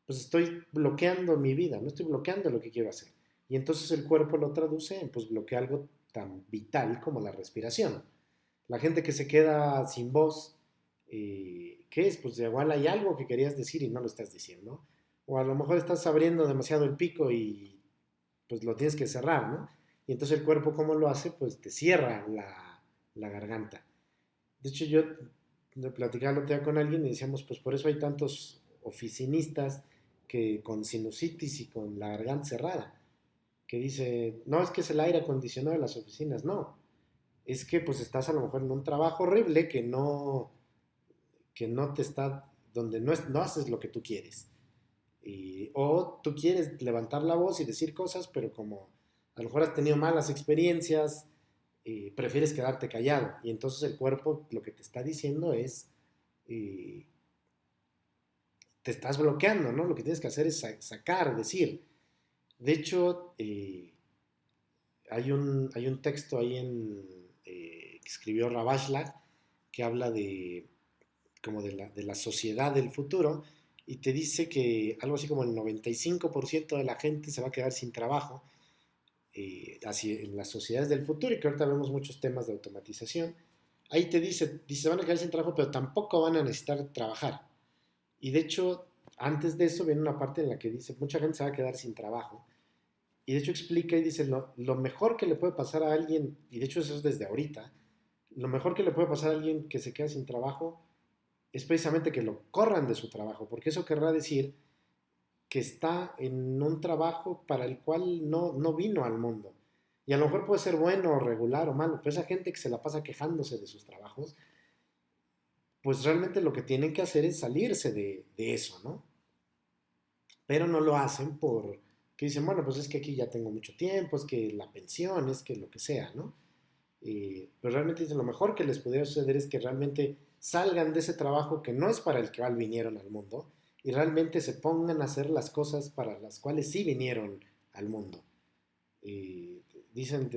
pues estoy bloqueando mi vida, no estoy bloqueando lo que quiero hacer. Y entonces el cuerpo lo traduce en pues bloquea algo tan vital como la respiración. La gente que se queda sin voz, ¿qué es? Pues igual hay algo que querías decir y no lo estás diciendo. O a lo mejor estás abriendo demasiado el pico y pues lo tienes que cerrar, ¿no? Y entonces el cuerpo, ¿cómo lo hace? Pues te cierra la garganta. De hecho, yo platicaba el otro día con alguien y decíamos, pues por eso hay tantos oficinistas que con sinusitis y con la garganta cerrada, que dice, no, es que es el aire acondicionado de las oficinas, no, es que pues estás a lo mejor en un trabajo horrible que no te está, donde no haces lo que tú quieres. O tú quieres levantar la voz y decir cosas, pero como a lo mejor has tenido malas experiencias, prefieres quedarte callado. Y entonces el cuerpo lo que te está diciendo es, eh, te estás bloqueando, ¿no? Lo que tienes que hacer es sacar, decir. De hecho, hay un texto ahí que escribió Ravashlag que habla de, como de la sociedad del futuro y te dice que algo así como el 95% de la gente se va a quedar sin trabajo así en las sociedades del futuro y que ahorita vemos muchos temas de automatización. Ahí dice, van a quedar sin trabajo, pero tampoco van a necesitar trabajar. Y de hecho, antes de eso viene una parte en la que dice, mucha gente se va a quedar sin trabajo. Y de hecho explica y dice, lo mejor que le puede pasar a alguien, y de hecho eso es desde ahorita, lo mejor que le puede pasar a alguien que se queda sin trabajo es precisamente que lo corran de su trabajo, porque eso querrá decir que está en un trabajo para el cual no vino al mundo. Y a lo mejor puede ser bueno o regular o malo, pero esa gente que se la pasa quejándose de sus trabajos, pues realmente lo que tienen que hacer es salirse de eso, ¿no? Pero no lo hacen que dicen, bueno, pues es que aquí ya tengo mucho tiempo, es que la pensión, es que lo que sea, ¿no? Pero realmente dicen, lo mejor que les pudiera suceder es que realmente salgan de ese trabajo que no es para el cual vinieron al mundo y realmente se pongan a hacer las cosas para las cuales sí vinieron al mundo. Dicen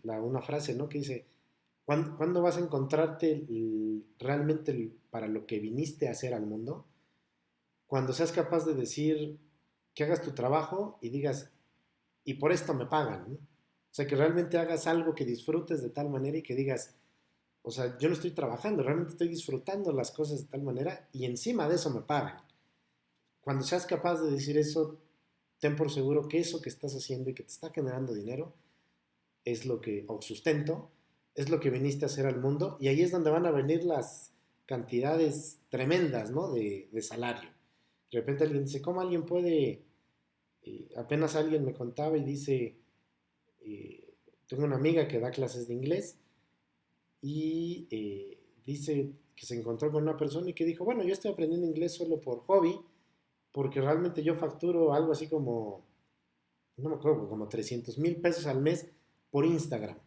una frase, ¿no? Que dice, ¿cuándo vas a encontrarte realmente para lo que viniste a hacer al mundo? Cuando seas capaz de decir que hagas tu trabajo y digas, y por esto me pagan, ¿no? O sea, que realmente hagas algo que disfrutes de tal manera y que digas, o sea, yo no estoy trabajando, realmente estoy disfrutando las cosas de tal manera y encima de eso me pagan. Cuando seas capaz de decir eso, ten por seguro que eso que estás haciendo y que te está generando dinero es lo que, o sustento, es lo que viniste a hacer al mundo y ahí es donde van a venir las cantidades tremendas, ¿no? De salario. De repente alguien dice, ¿cómo alguien puede? Apenas alguien me contaba y dice, tengo una amiga que da clases de inglés y dice, que se encontró con una persona y que dijo, bueno, yo estoy aprendiendo inglés solo por hobby, porque realmente yo facturo algo así como, no me acuerdo, como 300,000 pesos al mes por Instagram.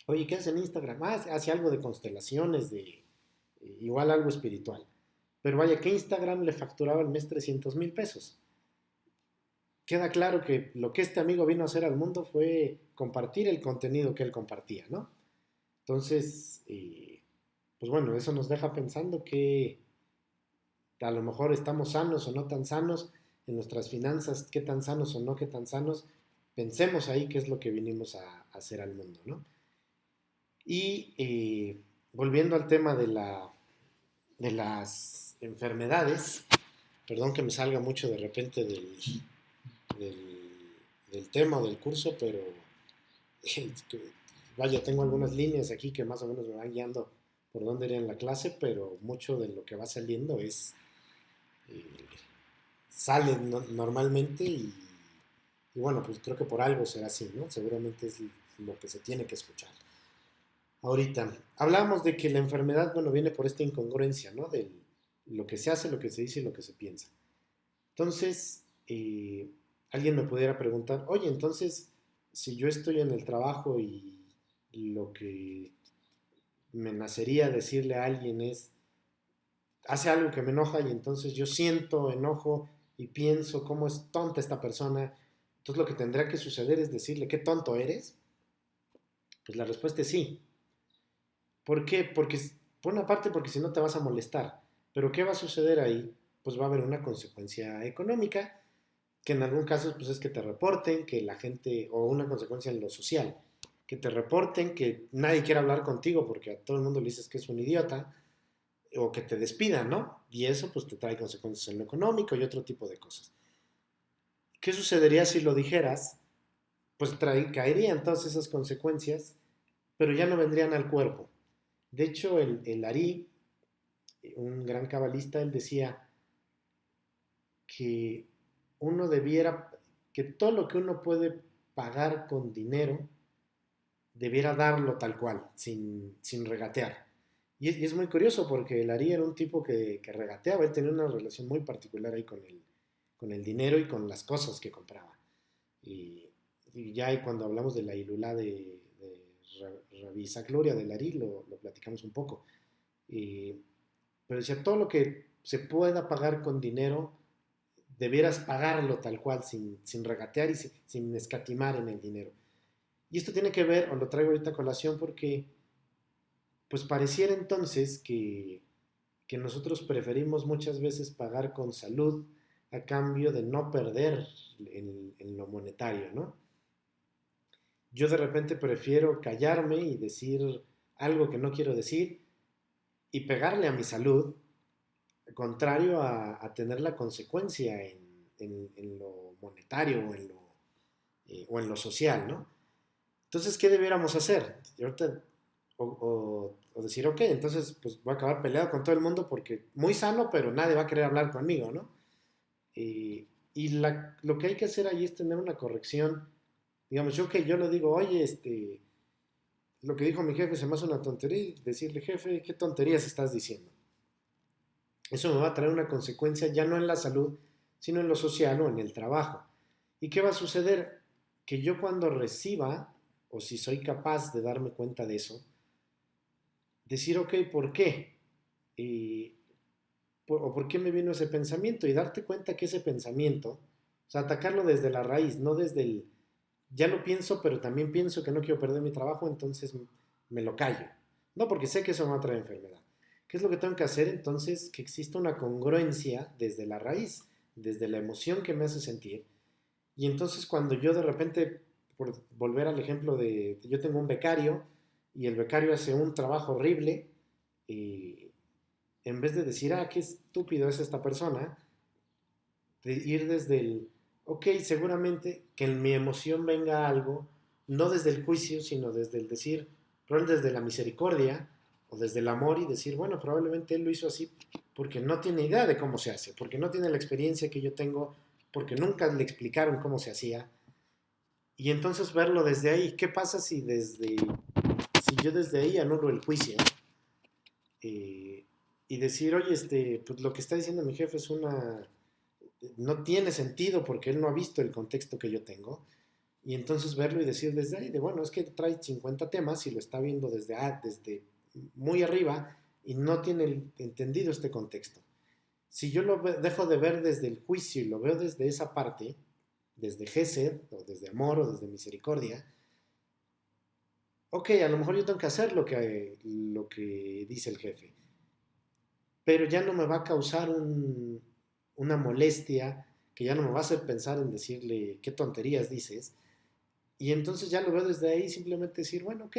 Oye, ¿qué haces en Instagram? Ah, hace algo de constelaciones, de igual algo espiritual. Pero vaya, que Instagram le facturaba al mes 300,000 pesos. Queda claro que lo que este amigo vino a hacer al mundo fue compartir el contenido que él compartía, ¿no? Entonces, pues bueno, eso nos deja pensando que a lo mejor estamos sanos o no tan sanos en nuestras finanzas, qué tan sanos o no qué tan sanos. Pensemos ahí qué es lo que vinimos a hacer al mundo, ¿no? Y volviendo al tema de las enfermedades, perdón que me salga mucho de repente del, del tema o del curso, pero vaya, tengo algunas líneas aquí que más o menos me van guiando por dónde iría en la clase, pero mucho de lo que va saliendo eh, sale normalmente y bueno, pues creo que por algo será así, ¿no? Seguramente es lo que se tiene que escuchar. Ahorita, hablábamos de que la enfermedad, bueno, viene por esta incongruencia, ¿no? De lo que se hace, lo que se dice y lo que se piensa. Entonces, alguien me pudiera preguntar, oye, entonces, si yo estoy en el trabajo y lo que me nacería decirle a alguien es, hace algo que me enoja y entonces yo siento enojo y pienso cómo es tonta esta persona, entonces lo que tendría que suceder es decirle, ¿qué tonto eres? Pues la respuesta es sí. ¿Por qué? Porque, por una parte, porque si no te vas a molestar. Pero ¿qué va a suceder ahí? Pues va a haber una consecuencia económica, que en algún caso pues es que te reporten, que la gente, o una consecuencia en lo social, que te reporten, que nadie quiera hablar contigo porque a todo el mundo le dices que es un idiota, o que te despidan, ¿no? Y eso pues te trae consecuencias en lo económico y otro tipo de cosas. ¿Qué sucedería si lo dijeras? Pues caerían todas esas consecuencias, pero ya no vendrían al cuerpo. De hecho, el Ari, un gran cabalista, él decía que uno debiera, que todo lo que uno puede pagar con dinero, debiera darlo tal cual, sin regatear. Y es muy curioso porque el Ari era un tipo que regateaba, él tenía una relación muy particular ahí con el dinero y con las cosas que compraba. Y, y ya cuando hablamos de la Ilulá de Rabbi Isaac Gloria del Ari, lo platicamos un poco. Y, pero decía, todo lo que se pueda pagar con dinero, debieras pagarlo tal cual, sin regatear y sin escatimar en el dinero. Y esto tiene que ver, o lo traigo ahorita a colación, porque pues pareciera entonces que nosotros preferimos muchas veces pagar con salud a cambio de no perder en lo monetario, ¿no? Yo de repente prefiero callarme y decir algo que no quiero decir y pegarle a mi salud, contrario a tener la consecuencia en lo monetario o en lo social, ¿no? Entonces, ¿qué debiéramos hacer? Y ahorita, o decir, ok, entonces pues voy a acabar peleado con todo el mundo porque muy sano, pero nadie va a querer hablar conmigo, ¿no? Y lo que hay que hacer ahí es tener una corrección. Digamos, yo le digo, oye, lo que dijo mi jefe se me hace una tontería, y decirle, jefe, ¿qué tonterías estás diciendo? Eso me va a traer una consecuencia ya no en la salud, sino en lo social o en el trabajo. ¿Y qué va a suceder? Que yo cuando reciba, o si soy capaz de darme cuenta de eso, decir, ok, ¿por qué? Y, o por qué me vino ese pensamiento y darte cuenta que ese pensamiento, o sea, atacarlo desde la raíz, no desde ya lo pienso, pero también pienso que no quiero perder mi trabajo, entonces me lo callo. No, porque sé que eso me va a traer enfermedad. ¿Qué es lo que tengo que hacer? Entonces, que exista una congruencia desde la raíz, desde la emoción que me hace sentir. Y entonces cuando yo de repente, por volver al ejemplo yo tengo un becario y el becario hace un trabajo horrible, y en vez de decir, ah, qué estúpido es esta persona, de ir desde ok, seguramente que en mi emoción venga algo, no desde el juicio, sino desde el decir, probablemente desde la misericordia o desde el amor y decir, bueno, probablemente él lo hizo así porque no tiene idea de cómo se hace, porque no tiene la experiencia que yo tengo, porque nunca le explicaron cómo se hacía. Y entonces verlo desde ahí, ¿qué pasa si yo desde ahí anulo el juicio eh, y decir, oye, pues lo que está diciendo mi jefe no tiene sentido porque él no ha visto el contexto que yo tengo. Y entonces verlo y decir desde ahí, bueno, es que trae 50 temas y lo está viendo desde muy arriba y no tiene entendido este contexto. Si yo dejo de ver desde el juicio y lo veo desde esa parte, desde Gesed, o desde amor, o desde misericordia, ok, a lo mejor yo tengo que hacer lo que dice el jefe, pero ya no me va a causar una molestia, que ya no me va a hacer pensar en decirle qué tonterías dices, y entonces ya lo veo desde ahí, simplemente decir, bueno, ok,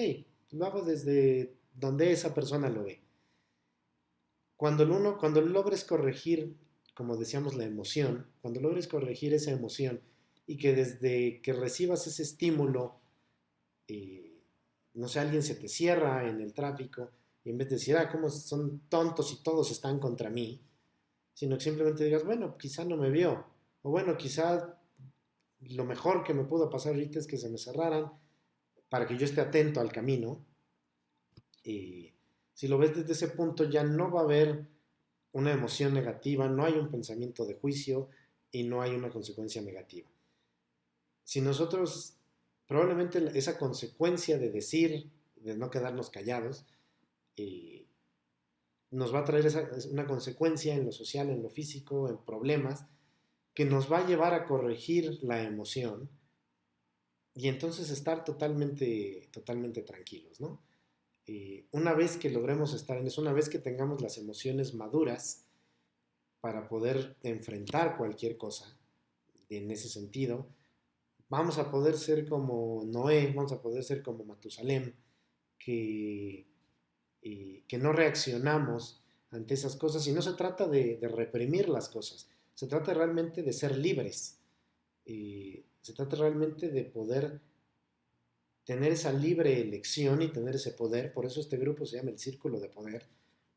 lo hago desde donde esa persona lo ve. Cuando logres corregir, como decíamos, la emoción, cuando logres corregir esa emoción y que desde que recibas ese estímulo, eh, no sé, alguien se te cierra en el tráfico y en vez de decir, cómo son tontos y todos están contra mí, sino que simplemente digas, bueno, quizá no me vio, o bueno, quizá lo mejor que me pudo pasar ahorita es que se me cerraran para que yo esté atento al camino. Si lo ves desde ese punto, ya no va a haber una emoción negativa, no hay un pensamiento de juicio y no hay una consecuencia negativa. Si nosotros, probablemente esa consecuencia de decir, de no quedarnos callados, eh, nos va a traer una consecuencia en lo social, en lo físico, en problemas, que nos va a llevar a corregir la emoción y entonces estar totalmente, totalmente tranquilos, ¿no? Una vez que logremos estar en eso, una vez que tengamos las emociones maduras para poder enfrentar cualquier cosa en ese sentido, vamos a poder ser como Noé, vamos a poder ser como Matusalem, que, que no reaccionamos ante esas cosas y no se trata de reprimir las cosas, se trata realmente de ser libres, se trata realmente de poder tener esa libre elección y tener ese poder, por eso este grupo se llama el Círculo de Poder,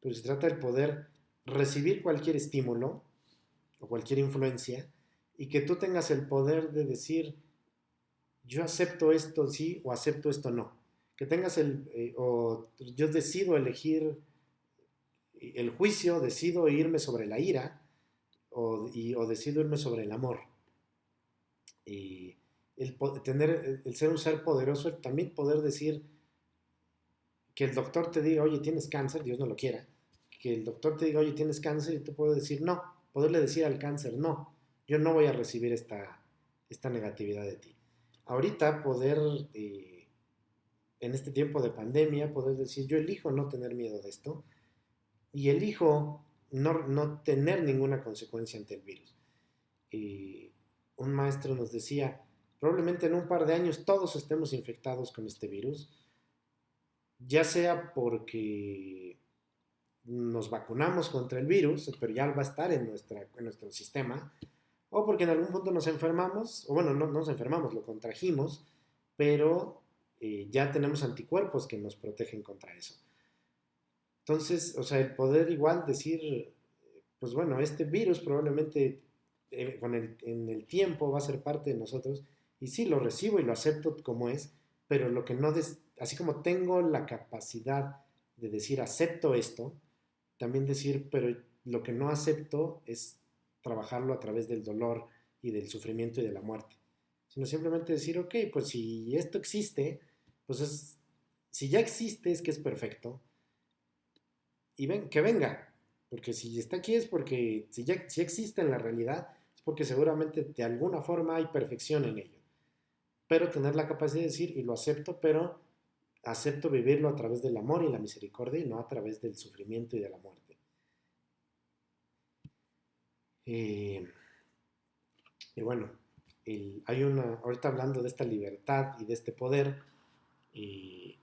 pero se trata del poder recibir cualquier estímulo o cualquier influencia y que tú tengas el poder de decir, yo acepto esto sí o acepto esto no. Que tengas o yo decido elegir el juicio, decido irme sobre la ira o decido irme sobre el amor. Y el ser un ser poderoso, también poder decir que el doctor te diga, oye, tienes cáncer, Dios no lo quiera, que el doctor te diga, oye, tienes cáncer y tú puedes decir no, poderle decir al cáncer, no, yo no voy a recibir esta negatividad de ti. Ahorita poder, en este tiempo de pandemia, poder decir, yo elijo no tener miedo de esto y elijo no tener ninguna consecuencia ante el virus. Un maestro nos decía, probablemente en un par de años todos estemos infectados con este virus, ya sea porque nos vacunamos contra el virus, pero ya va a estar en nuestro sistema, o porque en algún punto nos enfermamos, o bueno, no nos enfermamos, lo contrajimos, pero ya tenemos anticuerpos que nos protegen contra eso. Entonces, o sea, el poder igual decir, pues bueno, este virus probablemente en el tiempo va a ser parte de nosotros, y sí, lo recibo y lo acepto como es, pero lo que no, así como tengo la capacidad de decir acepto esto, también decir, pero lo que no acepto es trabajarlo a través del dolor y del sufrimiento y de la muerte. Sino simplemente decir, ok, pues si esto existe, pues si ya existe es que es perfecto y que venga. Porque si está aquí es porque si existe en la realidad, es porque seguramente de alguna forma hay perfección en ello. Pero tener la capacidad de decir, y lo acepto, pero acepto vivirlo a través del amor y la misericordia y no a través del sufrimiento y de la muerte. Eh, y bueno, ahorita hablando de esta libertad y de este poder, eh,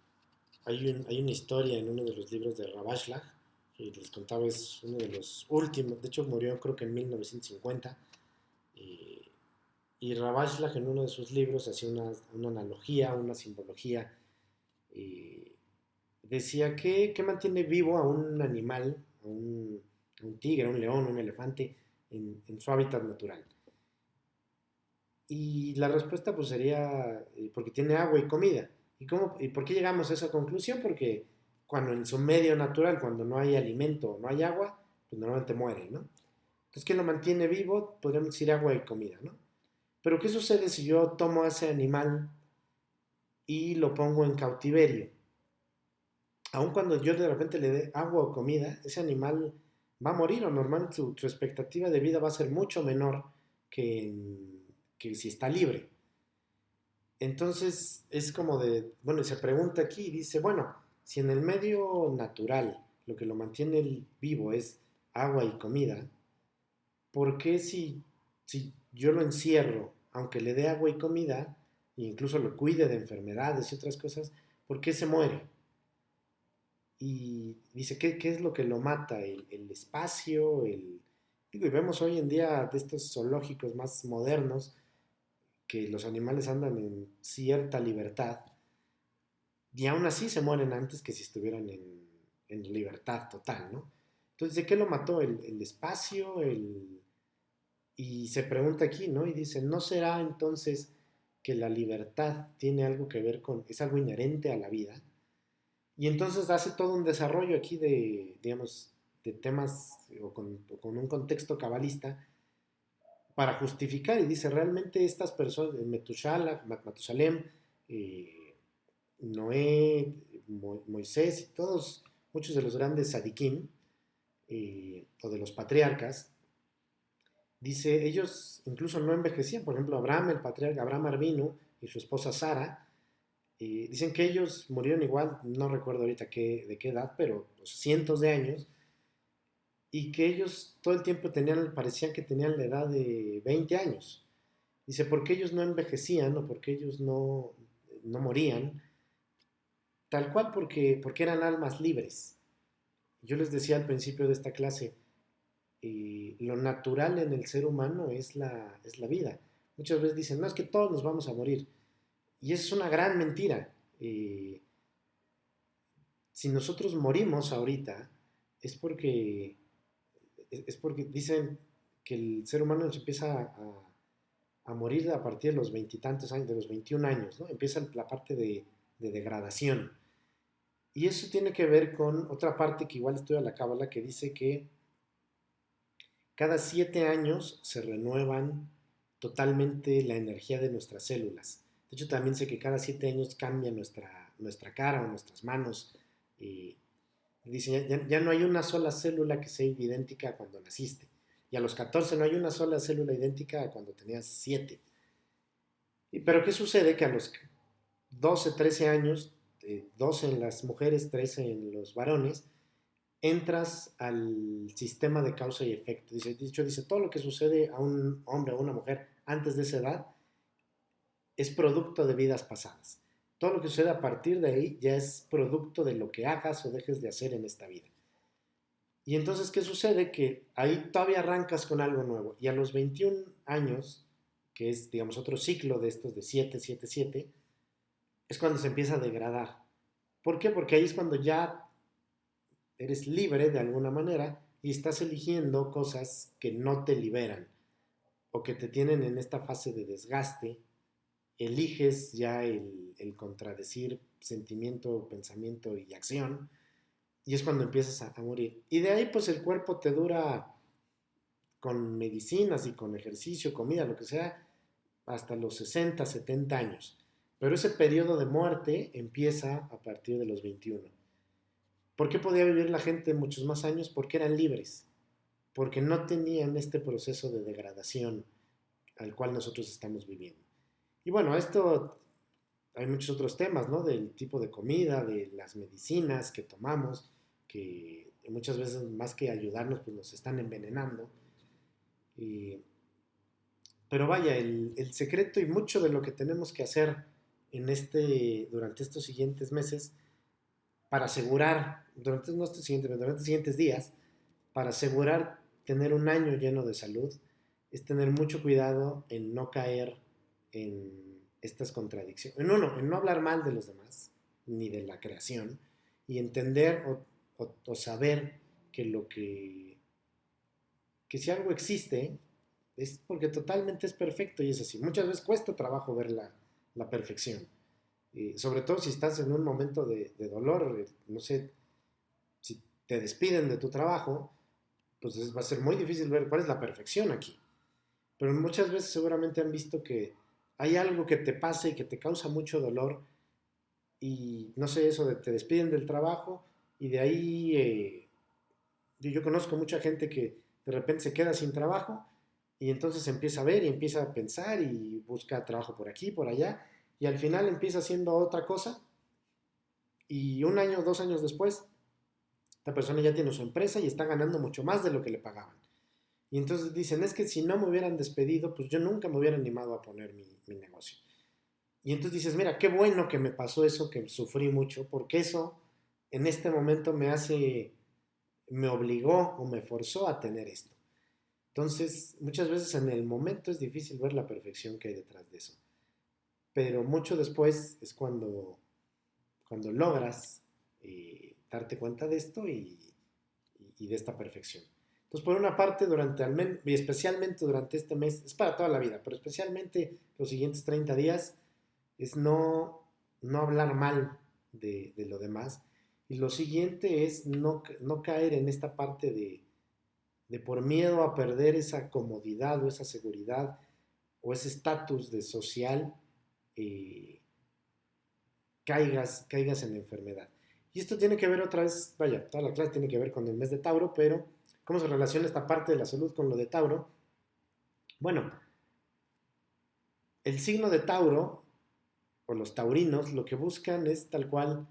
hay una historia en uno de los libros de Ravashlag, que les contaba, es uno de los últimos, de hecho murió creo que en 1950, eh, y Ravashlag en uno de sus libros hacía una analogía, una simbología, eh, decía que mantiene vivo a un animal, a un tigre, a un león, a un elefante, en su hábitat natural. Y la respuesta pues sería porque tiene agua y comida. ¿Y por qué llegamos a esa conclusión? Porque cuando en su medio natural, cuando no hay alimento o no hay agua, pues normalmente muere, ¿no? Entonces, ¿qué lo mantiene vivo? Podríamos decir agua y comida, ¿no? Pero ¿qué sucede si yo tomo a ese animal y lo pongo en cautiverio? Aun cuando yo de repente le dé agua o comida, ese animal va a morir o normalmente su expectativa de vida va a ser mucho menor que, que si está libre. Entonces es como de, bueno, se pregunta aquí y dice, bueno, si en el medio natural lo que lo mantiene vivo es agua y comida, ¿por qué si yo lo encierro, aunque le dé agua y comida, e incluso lo cuide de enfermedades y otras cosas, ¿por qué se muere? Y dice, ¿qué es lo que lo mata? El espacio, digo, y vemos hoy en día de estos zoológicos más modernos que los animales andan en cierta libertad y aún así se mueren antes que si estuvieran en libertad total, ¿no? Entonces, ¿de qué lo mató? El espacio, y se pregunta aquí, ¿no? Y dice, ¿no será entonces que la libertad tiene algo que ver con, es algo inherente a la vida? Y entonces hace todo un desarrollo aquí de, digamos, de temas o con un contexto cabalista para justificar y dice, realmente estas personas, Metushala, Matusalem, eh, Noé, Moisés y todos, muchos de los grandes sadiquim o de los patriarcas, dice, ellos incluso no envejecían. Por ejemplo, Abraham, el patriarca Abraham Arvino y su esposa Sara, dicen que ellos murieron igual, no recuerdo ahorita de qué edad, pero pues, cientos de años, y que ellos todo el tiempo parecían que tenían la edad de 20 años. Dice, ¿por qué ellos no envejecían o por qué ellos no morían? Tal cual porque eran almas libres. Yo les decía al principio de esta clase, lo natural en el ser humano es la vida. Muchas veces dicen, no, es que todos nos vamos a morir. Y eso es una gran mentira. Si nosotros morimos ahorita, es porque, es porque dicen que el ser humano se empieza a morir a partir de los veintitantos años, de los 21 años, ¿no? Empieza la parte de degradación. Y eso tiene que ver con otra parte que igual estudia la cábala, que dice que cada 7 años se renuevan totalmente la energía de nuestras células. De hecho, también sé que cada 7 años cambia nuestra cara o nuestras manos. Y dice, ya no hay una sola célula que sea idéntica a cuando naciste. Y a los 14 no hay una sola célula idéntica a cuando tenías 7. Pero ¿qué sucede? Que a los 12, 13 años, 12 en las mujeres, 13 en los varones, entras al sistema de causa y efecto. Dice, todo lo que sucede a un hombre o a una mujer antes de esa edad es producto de vidas pasadas. Todo lo que sucede a partir de ahí ya es producto de lo que hagas o dejes de hacer en esta vida. Y entonces, ¿qué sucede? Que ahí todavía arrancas con algo nuevo. Y a los 21 años, que es, digamos, otro ciclo de estos de 7 7 7 es cuando se empieza a degradar. ¿Por qué? Porque ahí es cuando ya eres libre de alguna manera y estás eligiendo cosas que no te liberan o que te tienen en esta fase de desgaste. Eliges ya el contradecir sentimiento, pensamiento y acción y es cuando empiezas a morir. Y de ahí pues el cuerpo te dura con medicinas y con ejercicio, comida, lo que sea, hasta los 60 70 años. Pero ese periodo de muerte empieza a partir de los 21. ¿Por qué podía vivir la gente muchos más años? Porque eran libres, porque no tenían este proceso de degradación al cual nosotros estamos viviendo. Y bueno, esto hay muchos otros temas, ¿no? Del tipo de comida, de las medicinas que tomamos, que muchas veces más que ayudarnos, pues nos están envenenando. Y, pero vaya, el secreto y mucho de lo que tenemos que hacer durante estos siguientes meses para asegurar, durante estos siguientes días, para asegurar tener un año lleno de salud, es tener mucho cuidado en no caer en estas contradicciones. En no hablar mal de los demás, ni de la creación, y entender o saber que que si algo existe, es porque totalmente es perfecto y es así. Muchas veces cuesta trabajo ver la perfección. Sobre todo si estás en un momento de dolor, no sé, te despiden de tu trabajo, pues va a ser muy difícil ver cuál es la perfección aquí. Pero muchas veces seguramente han visto que hay algo que te pasa y que te causa mucho dolor y no sé, eso de te despiden del trabajo y de ahí yo conozco mucha gente que de repente se queda sin trabajo y entonces empieza a ver y empieza a pensar y busca trabajo por aquí, por allá y al final empieza haciendo otra cosa y un año, 2 años después, la persona ya tiene su empresa y está ganando mucho más de lo que le pagaban. Y entonces dicen, es que si no me hubieran despedido, pues yo nunca me hubiera animado a poner mi negocio. Y entonces dices, mira, qué bueno que me pasó eso, que sufrí mucho, porque eso en este momento me obligó o me forzó a tener esto. Entonces, muchas veces en el momento es difícil ver la perfección que hay detrás de eso. Pero mucho después es cuando logras darte cuenta de esto y de esta perfección. Entonces, por una parte, y especialmente durante este mes, es para toda la vida, pero especialmente los siguientes 30 días, es no hablar mal de lo demás. Y lo siguiente es no caer en esta parte de por miedo a perder esa comodidad o esa seguridad o ese estatus de social, eh, caigas en la enfermedad. Y esto tiene que ver otra vez, vaya, toda la clase tiene que ver con el mes de Tauro, pero ¿cómo se relaciona esta parte de la salud con lo de Tauro? Bueno, el signo de Tauro, o los taurinos, lo que buscan es tal cual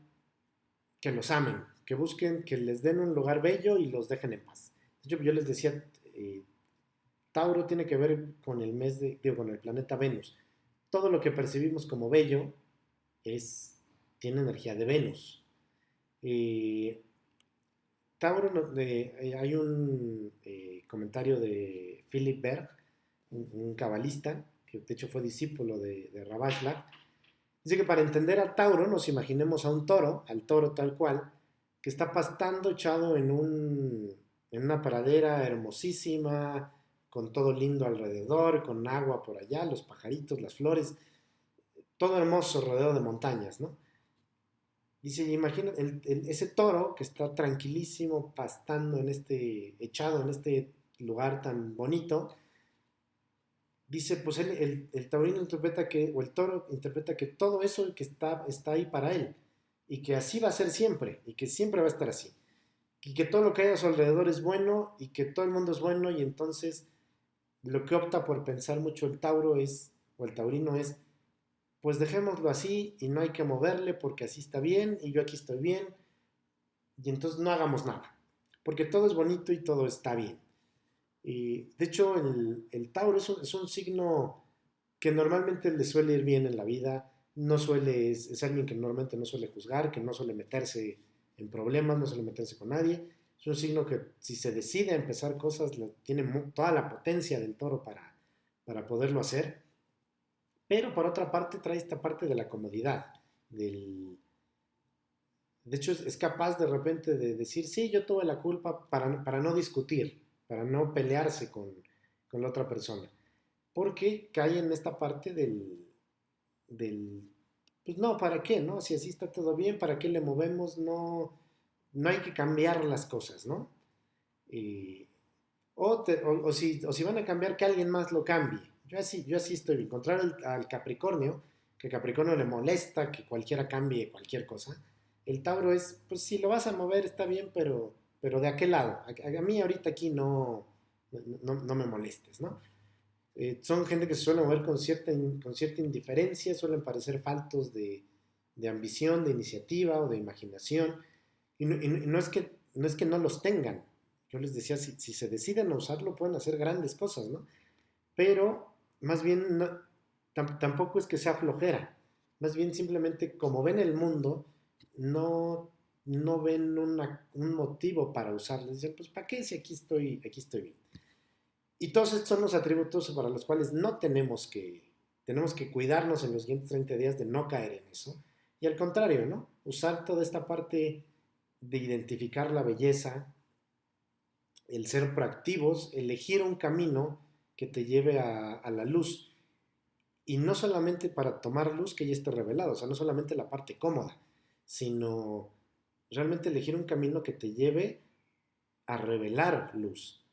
que los amen, que busquen que les den un lugar bello y los dejen en paz. Yo les decía, Tauro tiene que ver con el con el planeta Venus. Todo lo que percibimos como bello tiene energía de Venus. Eh, Tauro, hay un comentario de Philip Berg, un cabalista, que de hecho fue discípulo de Ravashla. Dice que para entender a Tauro nos imaginemos a un toro, al toro tal cual, que está pastando echado en una pradera hermosísima, con todo lindo alrededor, con agua por allá, los pajaritos, las flores, todo hermoso rodeado de montañas, ¿no? Dice, imagina ese toro que está tranquilísimo pastando echado en este lugar tan bonito. Dice, pues el taurino interpreta o el toro interpreta que todo eso que está ahí para él, y que así va a ser siempre, y que siempre va a estar así, y que todo lo que hay a su alrededor es bueno, y que todo el mundo es bueno, y entonces lo que opta por pensar mucho el Tauro o el taurino pues dejémoslo así, y no hay que moverle, porque así está bien, y yo aquí estoy bien, y entonces no hagamos nada, porque todo es bonito y todo está bien. De hecho, el Tauro es un signo que normalmente le suele ir bien en la vida, es alguien que normalmente no suele juzgar, que no suele meterse en problemas, no suele meterse con nadie. Es un signo que si se decide a empezar cosas, tiene toda la potencia del toro para poderlo hacer, pero por otra parte trae esta parte de la comodidad, de hecho es capaz de repente de decir, sí, yo tuve la culpa para no discutir, para no pelearse con la otra persona, porque cae en esta parte del, pues no, ¿para qué? ¿No? Si así está todo bien, ¿para qué le movemos? No hay que cambiar las cosas, ¿no? Y, o si van a cambiar, que alguien más lo cambie. Yo así estoy bien. Contrario al Capricornio, que Capricornio le molesta que cualquiera cambie cualquier cosa. El Tauro es, pues si lo vas a mover está bien, pero ¿de aquel lado? A mí ahorita aquí no me molestes, ¿no? Son gente que se suele mover con cierta indiferencia, suelen parecer faltos de ambición, de iniciativa o de imaginación. Y no es que no los tengan. Yo les decía, si se deciden a usarlo, pueden hacer grandes cosas, ¿no? Pero más bien tampoco es que sea flojera. Más bien simplemente como ven el mundo, no, no ven un motivo para usarlo. Dicen, pues ¿para qué si aquí estoy bien? Y todos estos son los atributos para los cuales no tenemos que cuidarnos en los siguientes 30 días de no caer en eso. Y al contrario, ¿no? Usar toda esta parte de identificar la belleza, el ser proactivos, elegir un camino que te lleve a la luz. Y no solamente para tomar luz que ya esté revelado, o sea, no solamente la parte cómoda, sino realmente elegir un camino que te lleve a revelar luz.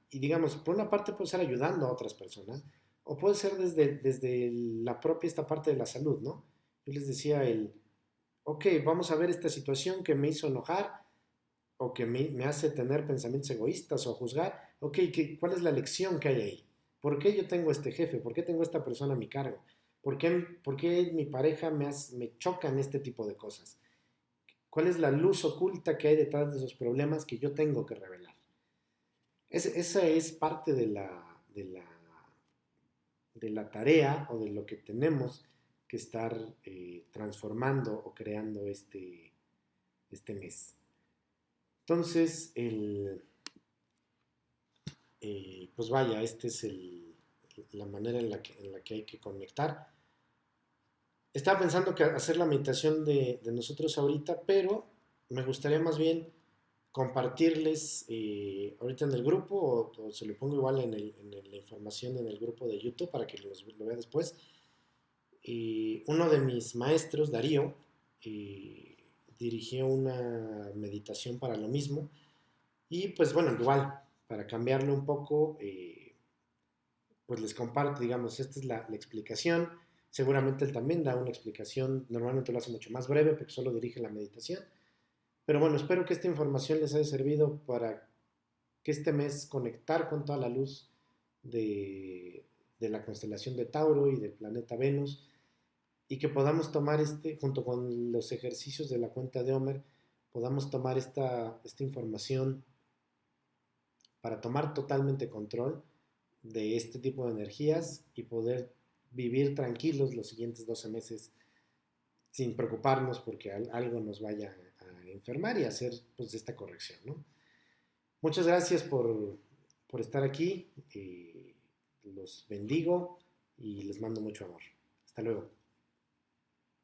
Y digamos, por una parte puede ser ayudando a otras personas, o puede ser desde la propia esta parte de la salud, ¿no? Yo les decía ok, vamos a ver esta situación que me hizo enojar, o que me hace tener pensamientos egoístas o juzgar, ok, ¿cuál es la lección que hay ahí? ¿Por qué yo tengo este jefe? ¿Por qué tengo esta persona a mi cargo? ¿Por qué mi pareja me choca en este tipo de cosas? ¿Cuál es la luz oculta que hay detrás de esos problemas que yo tengo que revelar? Esa es parte de la tarea o de lo que tenemos que estar transformando o creando este mes. Entonces, pues vaya, esta es la manera en la que hay que conectar. Estaba pensando que hacer la meditación de nosotros ahorita, pero me gustaría más bien compartirles ahorita en el grupo, o se lo pongo igual en la información en el grupo de YouTube para que lo vea después. Uno de mis maestros, Darío, dirigió una meditación para lo mismo. Y pues bueno, igual, para cambiarlo un poco, pues les comparto, digamos, esta es la explicación. Seguramente él también da una explicación, normalmente lo hace mucho más breve porque solo dirige la meditación. Pero bueno, espero que esta información les haya servido para que este mes conectar con toda la luz de la constelación de Tauro y del planeta Venus, y que podamos tomar junto con los ejercicios de la cuenta de Homer, podamos tomar esta información para tomar totalmente control de este tipo de energías y poder vivir tranquilos los siguientes 12 meses sin preocuparnos porque algo nos vaya a enfermar y hacer pues esta corrección, ¿no? Muchas gracias por estar aquí, los bendigo y les mando mucho amor. Hasta luego.